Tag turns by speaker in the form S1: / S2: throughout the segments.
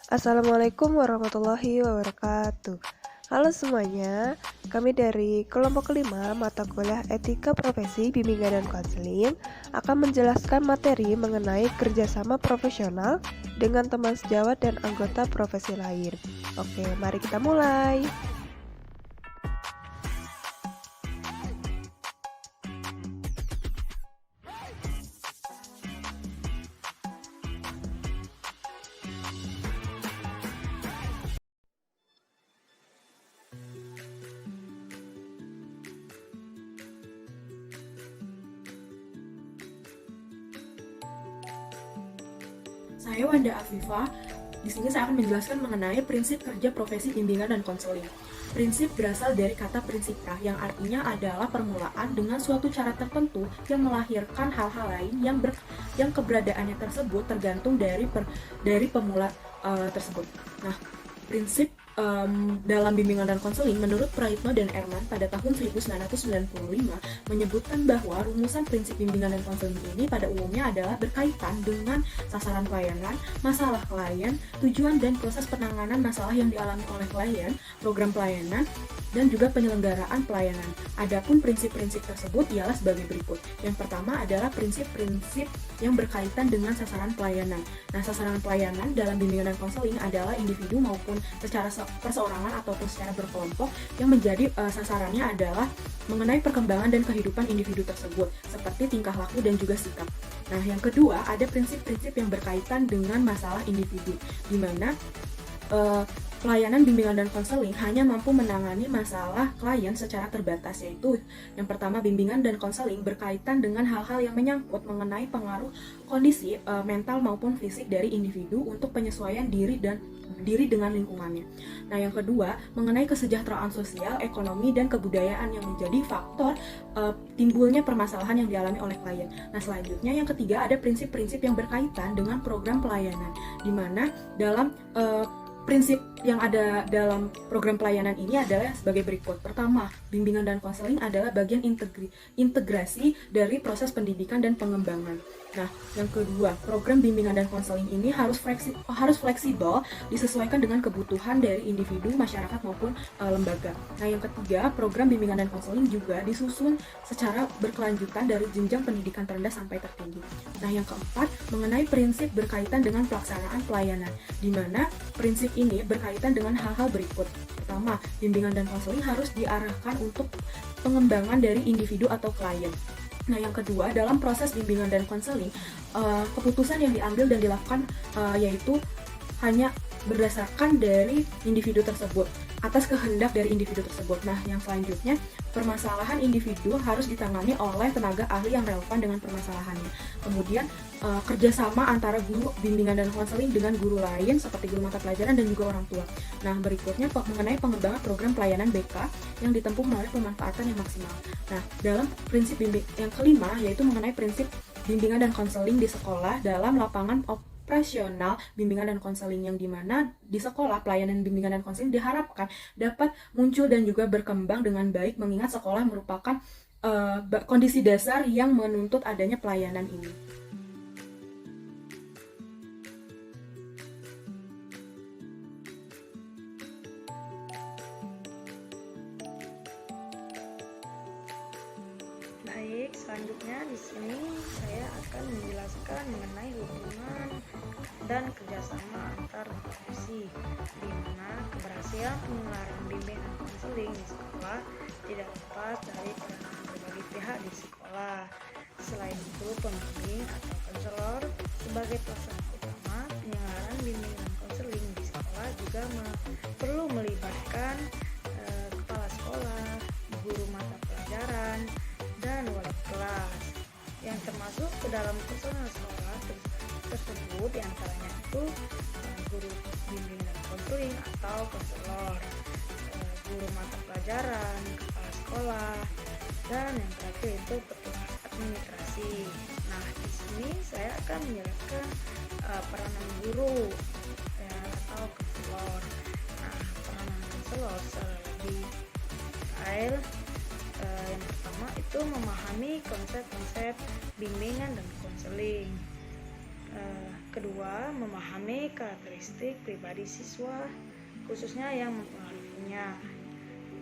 S1: Assalamualaikum warahmatullahi wabarakatuh. Halo semuanya, kami dari kelompok kelima mata kuliah Etika Profesi Bimbingan dan Konseling akan menjelaskan materi mengenai kerjasama profesional dengan teman sejawat dan anggota profesi lain. Oke, mari kita mulai.
S2: Saya Wanda Afifah. Di sini saya akan menjelaskan mengenai prinsip kerja profesi bimbingan dan konseling. Prinsip berasal dari kata prinsipra yang artinya adalah permulaan dengan suatu cara tertentu yang melahirkan hal-hal lain yang keberadaannya tersebut tergantung dari pemula tersebut. Nah, prinsip dalam bimbingan dan konseling menurut Praitno dan Erman pada tahun 1995 menyebutkan bahwa rumusan prinsip bimbingan dan konseling ini pada umumnya adalah berkaitan dengan sasaran pelayanan, masalah klien, tujuan dan proses penanganan masalah yang dialami oleh klien, program pelayanan, dan juga penyelenggaraan pelayanan. Adapun prinsip-prinsip tersebut ialah sebagai berikut. Yang pertama adalah prinsip-prinsip yang berkaitan dengan sasaran pelayanan. Nah, sasaran pelayanan dalam bimbingan dan konseling adalah individu maupun secara perseorangan ataupun secara berkelompok yang menjadi sasarannya adalah mengenai perkembangan dan kehidupan individu tersebut, seperti tingkah laku dan juga sikap. Nah, yang kedua ada prinsip-prinsip yang berkaitan dengan masalah individu, di mana pelayanan bimbingan dan konseling hanya mampu menangani masalah klien secara terbatas, yaitu yang pertama, bimbingan dan konseling berkaitan dengan hal-hal yang menyangkut mengenai pengaruh kondisi mental maupun fisik dari individu untuk penyesuaian diri dengan lingkungannya. Nah, yang kedua, mengenai kesejahteraan sosial, ekonomi, dan kebudayaan yang menjadi faktor timbulnya permasalahan yang dialami oleh klien. Nah, selanjutnya yang ketiga ada prinsip-prinsip yang berkaitan dengan program pelayanan, di mana dalam prinsip yang ada dalam program pelayanan ini adalah sebagai berikut. Pertama, bimbingan dan konseling adalah bagian integrasi dari proses pendidikan dan pengembangan. Nah, yang kedua, program bimbingan dan konseling ini harus fleksibel, disesuaikan dengan kebutuhan dari individu, masyarakat maupun lembaga. Nah, yang ketiga, program bimbingan dan konseling juga disusun secara berkelanjutan dari jenjang pendidikan terendah sampai tertinggi. Nah, yang keempat, mengenai prinsip berkaitan dengan pelaksanaan pelayanan, di mana prinsip ini berkaitan dengan hal-hal berikut. Pertama, bimbingan dan konseling harus diarahkan untuk pengembangan dari individu atau klien. Nah, yang kedua, dalam proses bimbingan dan konseling, keputusan yang diambil dan dilakukan yaitu hanya berdasarkan dari individu tersebut, atas kehendak dari individu tersebut. Nah, yang selanjutnya, permasalahan individu harus ditangani oleh tenaga ahli yang relevan dengan permasalahannya. Kemudian, kerjasama antara guru bimbingan dan konseling dengan guru lain seperti guru mata pelajaran dan juga orang tua. Nah, berikutnya mengenai pengembangan program pelayanan BK yang ditempuh melalui pemanfaatan yang maksimal. Nah, dalam prinsip yang kelima yaitu mengenai prinsip bimbingan dan konseling di sekolah dalam lapangan operasional bimbingan dan konseling, yang dimana di sekolah pelayanan bimbingan dan konseling diharapkan dapat muncul dan juga berkembang dengan baik, mengingat sekolah merupakan kondisi dasar yang menuntut adanya pelayanan ini.
S3: Baik, selanjutnya di sini saya akan menjelaskan mengenai hubungan dan kerjasama antar profesi, di mana keberhasilan penularan bimbingan dan konseling di sekolah tidak lepas dari peranan berbagai pihak di sekolah. Selain itu, pembimbing atau konselor sebagai pelaksana utama penyelenggaraan bimbingan dan konseling di sekolah juga perlu melibatkan kepala sekolah, guru mata pelajaran, dan wali kelas yang termasuk ke dalam personal sekolah tersebut, diantaranya itu guru bimbingan dan konseling atau konselor, guru mata pelajaran, kepala sekolah, dan yang terakhir itu petugas administrasi. Nah, di sini saya akan menjelaskan peranan guru atau konselor. Nah, peranan konselor secara lebih detail, yang pertama itu memahami konsep-konsep bimbingan dan konseling. kedua, memahami karakteristik pribadi siswa, khususnya yang mempengaruhinya.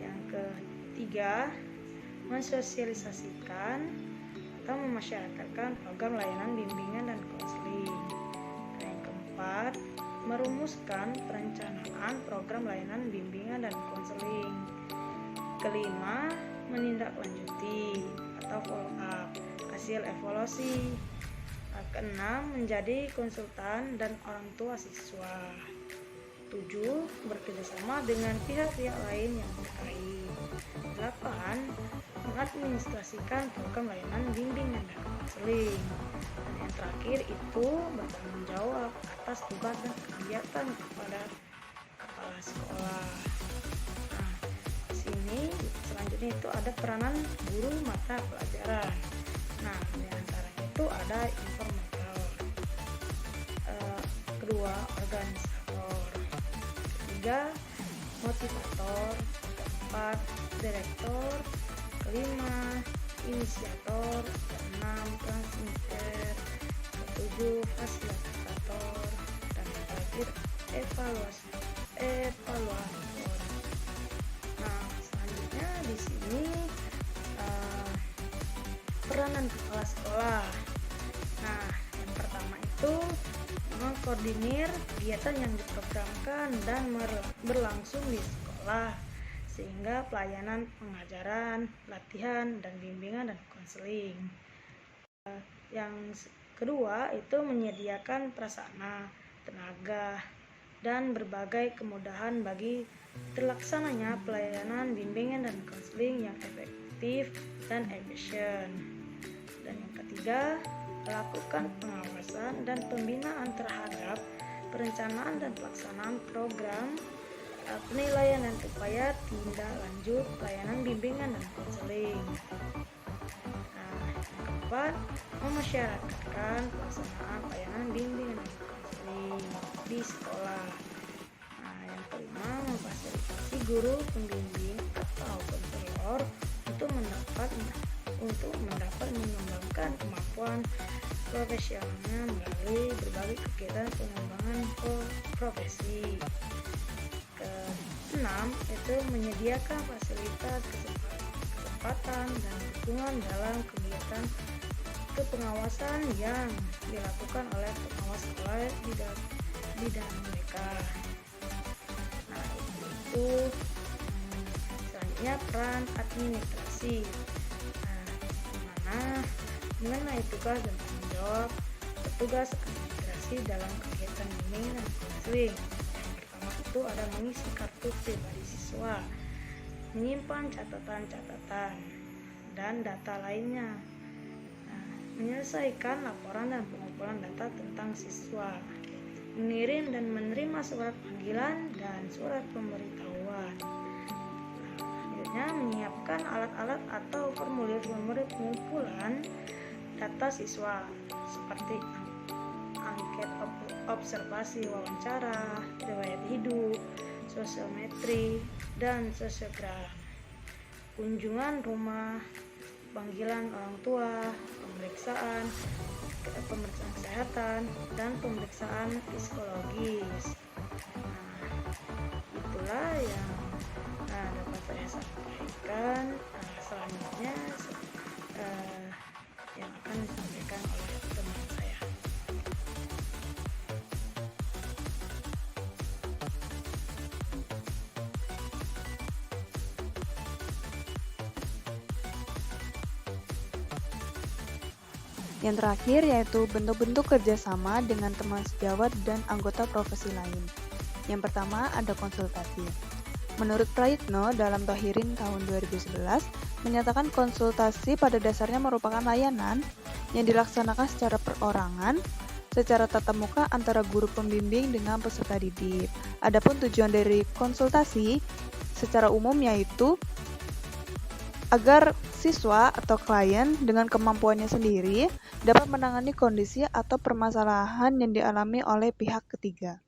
S3: Yang ketiga, mensosialisasikan atau memasyarakatkan program layanan bimbingan dan konseling. Yang keempat, merumuskan perencanaan program layanan bimbingan dan konseling. Kelima, menindaklanjuti atau follow up hasil evaluasi. Keenam, menjadi konsultan dan orang tua siswa. 7. Bekerjasama dengan pihak-pihak lain yang terkait. 8. Mengadministrasikan program layanan bimbingan dan konseling. Dan yang terakhir itu bertanggung jawab atas tugas dan kegiatan kepada kepala sekolah. Nah, di sini selanjutnya itu ada peranan guru mata pelajaran. Nah, di antaranya itu ada informator, kedua organisator, ketiga motivator, keempat direktor, kelima inisiator, keenam transmitter, ketujuh fasilitator, dan terakhir evaluator. Nah, selanjutnya di sini peranan kepala sekolah. Nah, yang pertama itu mengkoordinir kegiatan yang diprogramkan dan berlangsung di sekolah, sehingga pelayanan pengajaran, latihan, dan bimbingan dan konseling. Yang kedua itu menyediakan prasarana, tenaga, dan berbagai kemudahan bagi terlaksananya pelayanan bimbingan dan konseling yang efektif dan efisien. Dan yang ketiga, melakukan pengawasan dan pembinaan terhadap perencanaan dan pelaksanaan program, penilaian dan upaya tindak lanjut pelayanan bimbingan dan konseling. Nah, yang keempat, memasyarakatkan pelaksanaan pelayanan bimbingan dan konseling di sekolah. Nah, yang kelima, memfasilitasi guru pembimbing atau konselor untuk mendapat mengembangkan kemampuan profesionalnya melalui berbagai kegiatan pengembangan profesi. Keenam, itu menyediakan fasilitas, kesempatan, dan dukungan dalam kegiatan kepengawasan yang dilakukan oleh pengawas sekolah di bidang mereka. Nah, itu selanjutnya peran administrasi. Mengenai tugas dan tanggung jawab petugas administrasi dalam kegiatan bimbingan dan konseling. Yang pertama itu ada mengisi kartu pribadi siswa, menyimpan catatan-catatan dan data lainnya, menyelesaikan laporan dan pengumpulan data tentang siswa, mengirim dan menerima surat panggilan dan surat pemberitahuan. Menyiapkan alat-alat atau formulir-formulir pengumpulan data siswa seperti angket observasi wawancara, riwayat hidup, sosiometri, dan sosiogram, kunjungan rumah, panggilan orang tua, pemeriksaan kesehatan, dan pemeriksaan psikologis. Itulah yang dapat saya sampaikan. Selanjutnya yang akan disampaikan oleh teman saya.
S1: Yang terakhir yaitu bentuk-bentuk kerjasama dengan teman sejawat dan anggota profesi lain. Yang pertama ada konsultasi. Menurut Prayitno dalam Tohirin tahun 2011, menyatakan konsultasi pada dasarnya merupakan layanan yang dilaksanakan secara perorangan, secara tatap muka antara guru pembimbing dengan peserta didik. Adapun tujuan dari konsultasi secara umum yaitu agar siswa atau klien dengan kemampuannya sendiri dapat menangani kondisi atau permasalahan yang dialami oleh pihak ketiga.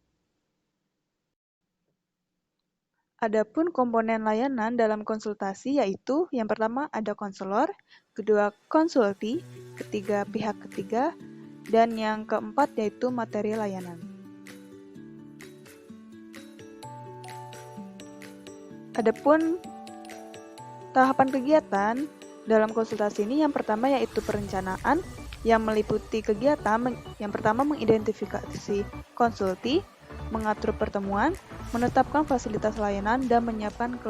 S1: Adapun komponen layanan dalam konsultasi yaitu yang pertama ada konselor, kedua konsulti, ketiga pihak ketiga,
S4: Dan yang keempat yaitu materi layanan. Adapun tahapan kegiatan dalam konsultasi ini yang pertama yaitu perencanaan yang meliputi kegiatan yang pertama mengidentifikasi konsulti, mengatur pertemuan, menetapkan fasilitas layanan, dan menyiapkan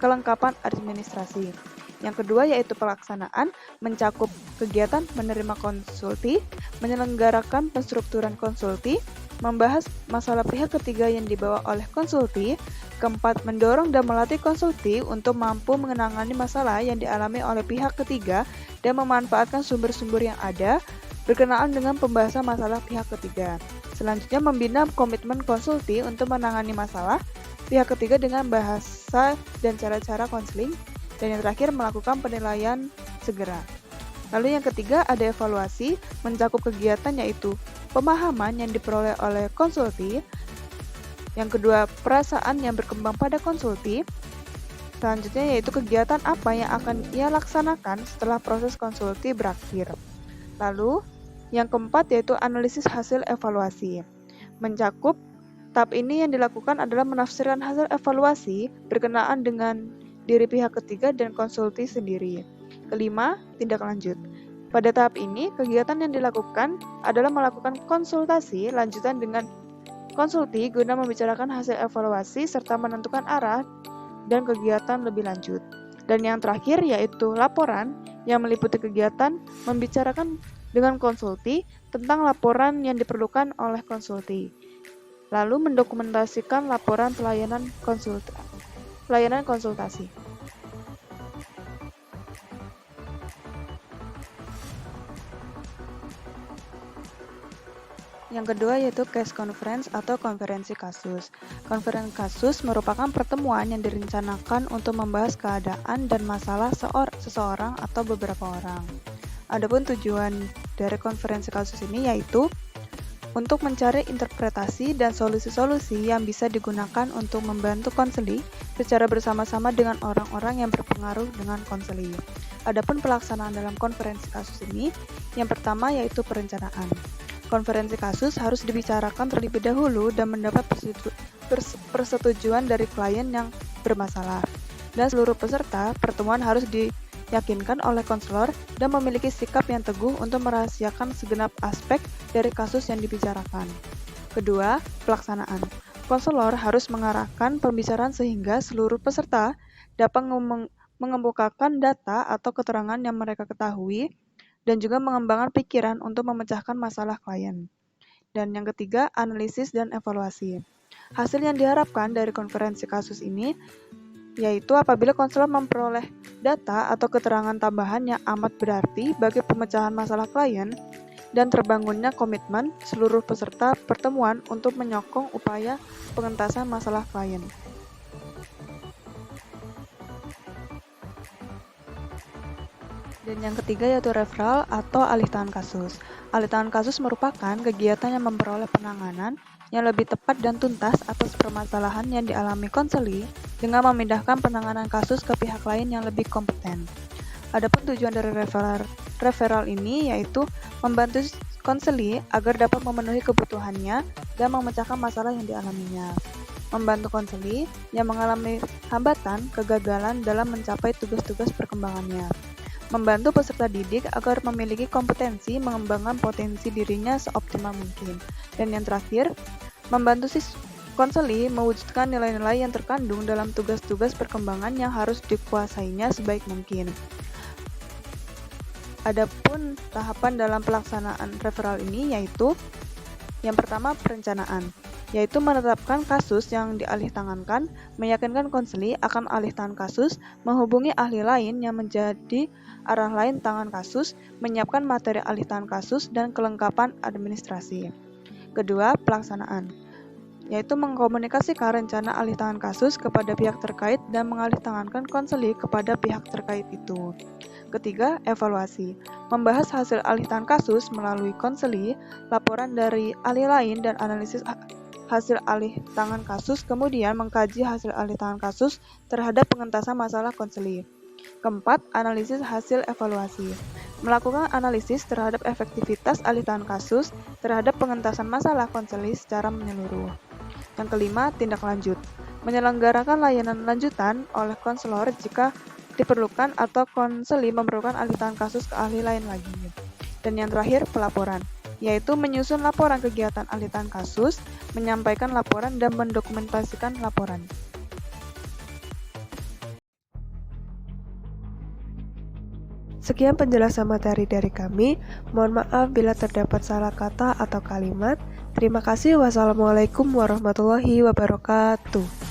S4: kelengkapan administrasi. Yang kedua yaitu pelaksanaan, mencakup kegiatan menerima konsulti, menyelenggarakan penstrukturan konsulti, membahas masalah pihak ketiga yang dibawa oleh konsulti. Keempat, mendorong dan melatih konsulti untuk mampu menangani masalah yang dialami oleh pihak ketiga dan memanfaatkan sumber-sumber yang ada berkenaan dengan pembahasan masalah pihak ketiga. Selanjutnya, membina komitmen konsulti untuk menangani masalah pihak ketiga dengan bahasa dan cara-cara konseling. Dan yang terakhir, melakukan penilaian segera. Lalu yang ketiga, ada evaluasi, mencakup kegiatan yaitu pemahaman yang diperoleh oleh konsulti. Yang kedua, perasaan yang berkembang pada konsulti. Selanjutnya yaitu kegiatan apa yang akan ia laksanakan setelah proses konsulti berakhir. Lalu, yang keempat yaitu analisis hasil evaluasi. Mencakup tahap ini yang dilakukan adalah menafsirkan hasil evaluasi berkenaan dengan diri pihak ketiga dan konsulti sendiri. Kelima, tindak lanjut. Pada tahap ini, kegiatan yang dilakukan adalah melakukan konsultasi lanjutan dengan konsulti guna membicarakan hasil evaluasi serta menentukan arah dan kegiatan lebih lanjut. Dan yang terakhir yaitu laporan yang meliputi kegiatan membicarakan dengan konsulti tentang laporan yang diperlukan oleh konsulti. Lalu mendokumentasikan laporan pelayanan konsultasi. Yang kedua yaitu case conference atau konferensi kasus. Konferensi kasus merupakan pertemuan yang direncanakan untuk membahas keadaan dan masalah seseorang atau beberapa orang. Adapun tujuan dari konferensi kasus ini yaitu untuk mencari interpretasi dan solusi-solusi yang bisa digunakan untuk membantu konseli secara bersama-sama dengan orang-orang yang berpengaruh dengan konseli. Adapun pelaksanaan dalam konferensi kasus ini, yang pertama yaitu perencanaan. Konferensi kasus harus dibicarakan terlebih dahulu dan mendapat persetujuan dari klien yang bermasalah. Dan seluruh peserta pertemuan harus diyakinkan oleh konselor dan memiliki sikap yang teguh untuk merahasiakan segenap aspek dari kasus yang dibicarakan. Kedua, pelaksanaan. Konselor harus mengarahkan pembicaraan sehingga seluruh peserta dapat mengemukakan data atau keterangan yang mereka ketahui dan juga mengembangkan pikiran untuk memecahkan masalah klien. Dan yang ketiga, analisis dan evaluasi. Hasil yang diharapkan dari konferensi kasus ini yaitu apabila konselor memperoleh data atau keterangan tambahan yang amat berarti bagi pemecahan masalah klien dan terbangunnya komitmen seluruh peserta pertemuan untuk menyokong upaya pengentasan masalah klien. Dan yang ketiga yaitu referral atau alih tangan kasus. Alih tangan kasus merupakan kegiatan yang memperoleh penanganan yang lebih tepat dan tuntas atas permasalahan yang dialami konseli dengan memindahkan penanganan kasus ke pihak lain yang lebih kompeten. Adapun tujuan dari referral ini yaitu membantu konseli agar dapat memenuhi kebutuhannya dan memecahkan masalah yang dialaminya. Membantu konseli yang mengalami hambatan, kegagalan dalam mencapai tugas-tugas perkembangannya. Membantu peserta didik agar memiliki kompetensi mengembangkan potensi dirinya seoptimal mungkin. Dan yang terakhir, membantu konseli mewujudkan nilai-nilai yang terkandung dalam tugas-tugas perkembangan yang harus dikuasainya sebaik mungkin. Adapun tahapan dalam pelaksanaan referral ini yaitu yang pertama perencanaan, yaitu menetapkan kasus yang dialih tangankan, meyakinkan konseli akan alih tangan kasus, menghubungi ahli lain yang menjadi arah lain tangan kasus, menyiapkan materi alih tangan kasus, dan kelengkapan administrasi. Kedua, pelaksanaan, yaitu mengkomunikasikan rencana alih tangan kasus kepada pihak terkait dan mengalih tangankan konseli kepada pihak terkait itu. Ketiga, evaluasi, membahas hasil alih tangan kasus melalui konseli, laporan dari ahli lain, dan analisis hasil alih tangan kasus, kemudian mengkaji hasil alih tangan kasus terhadap pengentasan masalah konseli. Keempat, analisis hasil evaluasi. Melakukan analisis terhadap efektivitas alih tahun kasus terhadap pengentasan masalah konseling secara menyeluruh. Yang kelima, tindak lanjut. Menyelenggarakan layanan lanjutan oleh konselor jika diperlukan atau konseli memerlukan alih tahun kasus ke ahli lain lagi. Dan yang terakhir, pelaporan, yaitu menyusun laporan kegiatan alih tahun kasus, menyampaikan laporan dan mendokumentasikan laporan.
S1: Sekian penjelasan materi dari kami. Mohon maaf bila terdapat salah kata atau kalimat. Terima kasih. Wassalamualaikum warahmatullahi wabarakatuh.